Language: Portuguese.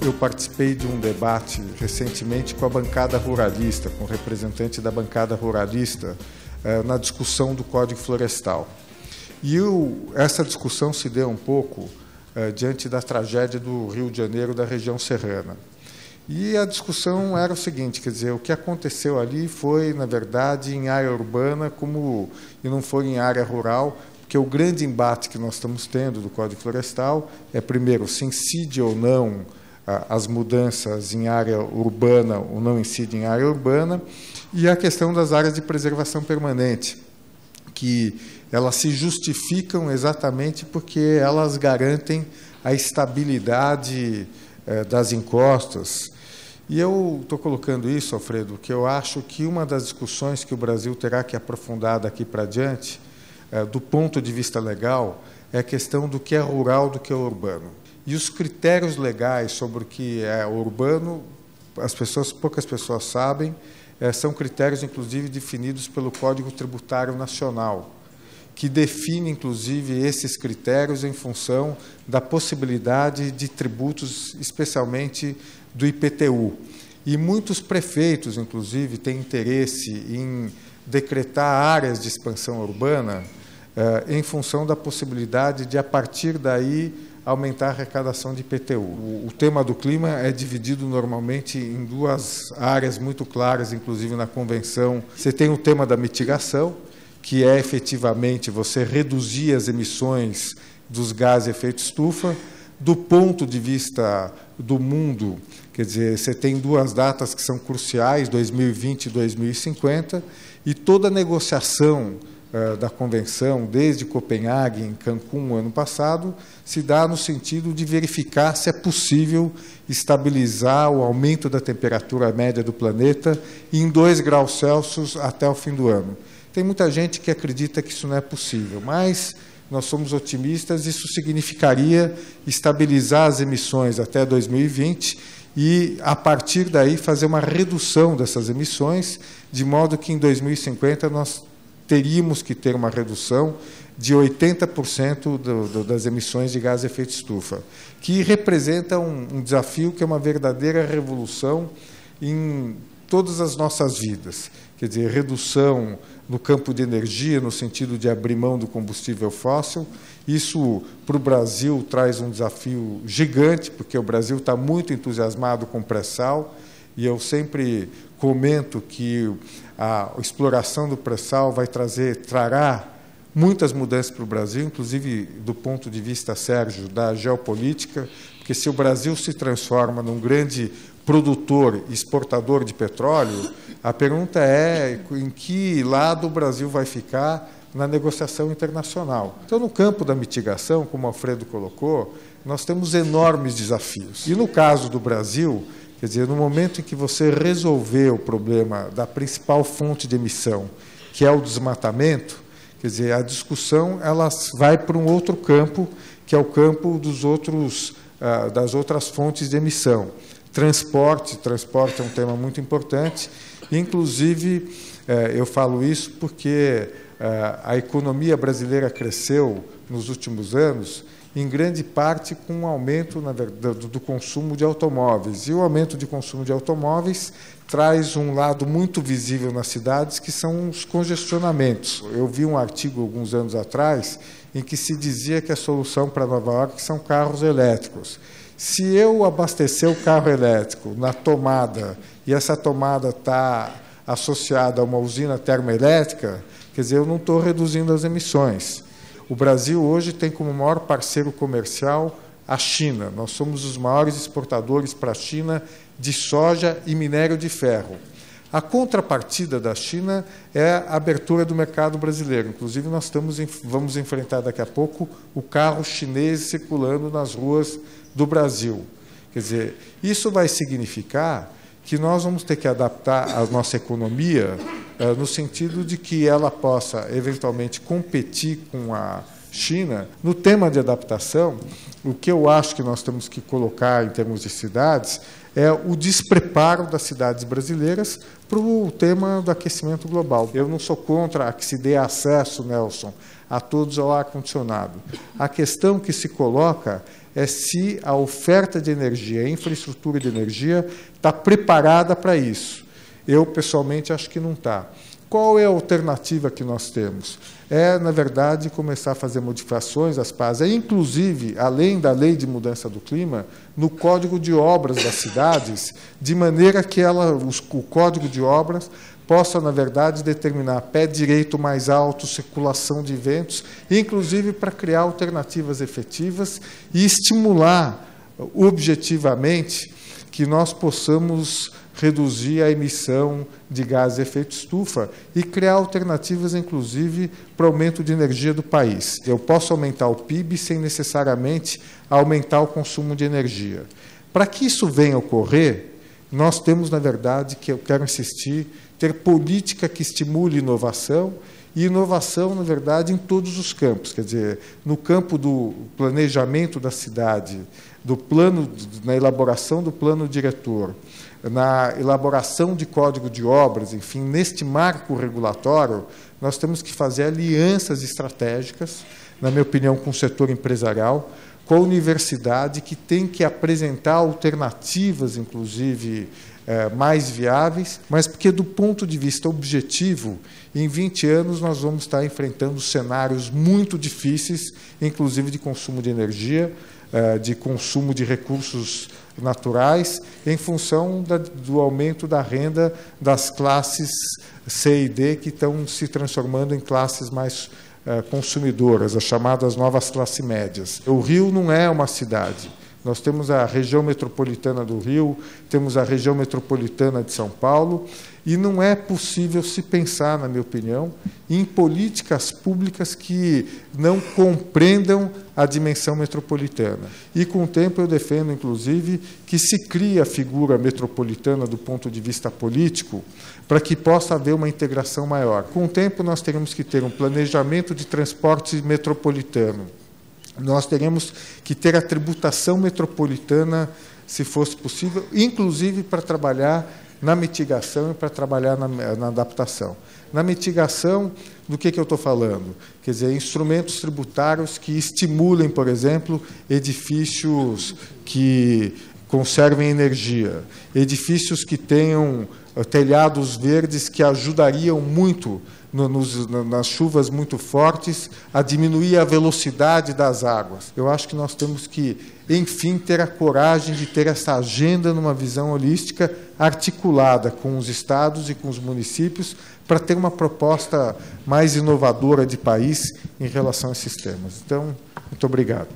eu participei de um debate recentemente com a bancada ruralista, com o representante da bancada ruralista, na discussão do Código Florestal. E essa discussão se deu um pouco diante da tragédia do Rio de Janeiro, da região serrana. E a discussão era o seguinte, quer dizer, o que aconteceu ali foi, na verdade, em área urbana e não foi em área rural, porque o grande embate que nós estamos tendo do Código Florestal é, primeiro, se incide ou não as mudanças em área urbana ou não incidem em área urbana, e a questão das áreas de preservação permanente, que elas se justificam exatamente porque elas garantem a estabilidade das encostas. E eu estou colocando isso, Alfredo, porque eu acho que uma das discussões que o Brasil terá que aprofundar daqui para diante, do ponto de vista legal, é a questão do que é rural, do que é urbano. E os critérios legais sobre o que é urbano, poucas pessoas sabem, são critérios, inclusive, definidos pelo Código Tributário Nacional, que define, inclusive, esses critérios em função da possibilidade de tributos, especialmente do IPTU. E muitos prefeitos, inclusive, têm interesse em decretar áreas de expansão urbana em função da possibilidade de, a partir daí, aumentar a arrecadação de IPTU. O tema do clima é dividido normalmente em duas áreas muito claras, inclusive na convenção. Você tem o tema da mitigação, que é efetivamente você reduzir as emissões dos gases de efeito estufa. Do ponto de vista do mundo, quer dizer, você tem duas datas que são cruciais, 2020 e 2050, e toda a negociação da convenção, desde Copenhague, em Cancún, ano passado, se dá no sentido de verificar se é possível estabilizar o aumento da temperatura média do planeta em 2 graus Celsius até o fim do ano. Tem muita gente que acredita que isso não é possível, mas nós somos otimistas, isso significaria estabilizar as emissões até 2020 e, a partir daí, fazer uma redução dessas emissões, de modo que, em 2050, nós teríamos que ter uma redução de 80% das emissões de gás de efeito estufa, que representa um desafio que é uma verdadeira revolução em todas as nossas vidas. Quer dizer, redução no campo de energia, no sentido de abrir mão do combustível fóssil. Isso, para o Brasil, traz um desafio gigante, porque o Brasil está muito entusiasmado com o pré-sal, e eu sempre comento que a exploração do pré-sal trará muitas mudanças para o Brasil, inclusive do ponto de vista, Sérgio, da geopolítica, porque se o Brasil se transforma num grande produtor e exportador de petróleo, a pergunta é em que lado o Brasil vai ficar na negociação internacional. Então, no campo da mitigação, como o Alfredo colocou, nós temos enormes desafios. E no caso do Brasil, quer dizer, no momento em que você resolver o problema da principal fonte de emissão, que é o desmatamento, quer dizer, a discussão ela vai para um outro campo, que é o campo das outras fontes de emissão. Transporte é um tema muito importante, inclusive eu falo isso porque a economia brasileira cresceu nos últimos anos, em grande parte com um aumento do consumo de automóveis. E o aumento de consumo de automóveis traz um lado muito visível nas cidades, que são os congestionamentos. Eu vi um artigo, alguns anos atrás, em que se dizia que a solução para Nova York são carros elétricos. Se eu abastecer o carro elétrico na tomada, e essa tomada está associada a uma usina termoelétrica, quer dizer, eu não estou reduzindo as emissões. O Brasil hoje tem como maior parceiro comercial a China. Nós somos os maiores exportadores para a China de soja e minério de ferro. A contrapartida da China é a abertura do mercado brasileiro. Inclusive, nós vamos enfrentar daqui a pouco o carro chinês circulando nas ruas do Brasil. Quer dizer, isso vai significar que nós vamos ter que adaptar a nossa economia no sentido de que ela possa, eventualmente, competir com a China. No tema de adaptação, o que eu acho que nós temos que colocar em termos de cidades é o despreparo das cidades brasileiras para o tema do aquecimento global. Eu não sou contra que se dê acesso, Nelson, a todos ao ar-condicionado. A questão que se coloca é se a oferta de energia, a infraestrutura de energia, está preparada para isso. Eu, pessoalmente, acho que não está. Qual é a alternativa que nós temos? É, na verdade, começar a fazer modificações às PAs, inclusive, além da lei de mudança do clima, no Código de Obras das cidades, de maneira que o Código de Obras possa, na verdade, determinar pé direito mais alto, circulação de ventos, inclusive para criar alternativas efetivas e estimular objetivamente que nós possamos reduzir a emissão de gases de efeito estufa e criar alternativas, inclusive, para o aumento de energia do país. Eu posso aumentar o PIB sem necessariamente aumentar o consumo de energia. Para que isso venha a ocorrer, nós temos, na verdade, que eu quero insistir, ter política que estimule inovação, e inovação, na verdade, em todos os campos. Quer dizer, no campo do planejamento da cidade, na elaboração do plano diretor, na elaboração de código de obras, enfim, neste marco regulatório, nós temos que fazer alianças estratégicas, na minha opinião, com o setor empresarial, com a universidade, que tem que apresentar alternativas, inclusive, mais viáveis, mas porque, do ponto de vista objetivo, em 20 anos nós vamos estar enfrentando cenários muito difíceis, inclusive de consumo de energia, de consumo de recursos naturais, em função do aumento da renda das classes C e D, que estão se transformando em classes mais consumidoras, as chamadas novas classes médias. O Rio não é uma cidade. Nós temos a região metropolitana do Rio, temos a região metropolitana de São Paulo, e não é possível se pensar, na minha opinião, em políticas públicas que não compreendam a dimensão metropolitana. E, com o tempo, eu defendo, inclusive, que se crie a figura metropolitana do ponto de vista político, para que possa haver uma integração maior. Com o tempo, nós teremos que ter um planejamento de transporte metropolitano. Nós teremos que ter a tributação metropolitana, se fosse possível, inclusive para trabalhar na mitigação e para trabalhar na adaptação. Na mitigação, do que eu estou falando? Quer dizer, instrumentos tributários que estimulem, por exemplo, edifícios que conservem energia, edifícios que tenham telhados verdes que ajudariam muito nas chuvas muito fortes, a diminuir a velocidade das águas. Eu acho que nós temos que, enfim, ter a coragem de ter essa agenda numa visão holística, articulada com os estados e com os municípios, para ter uma proposta mais inovadora de país em relação a esses temas. Então, muito obrigado.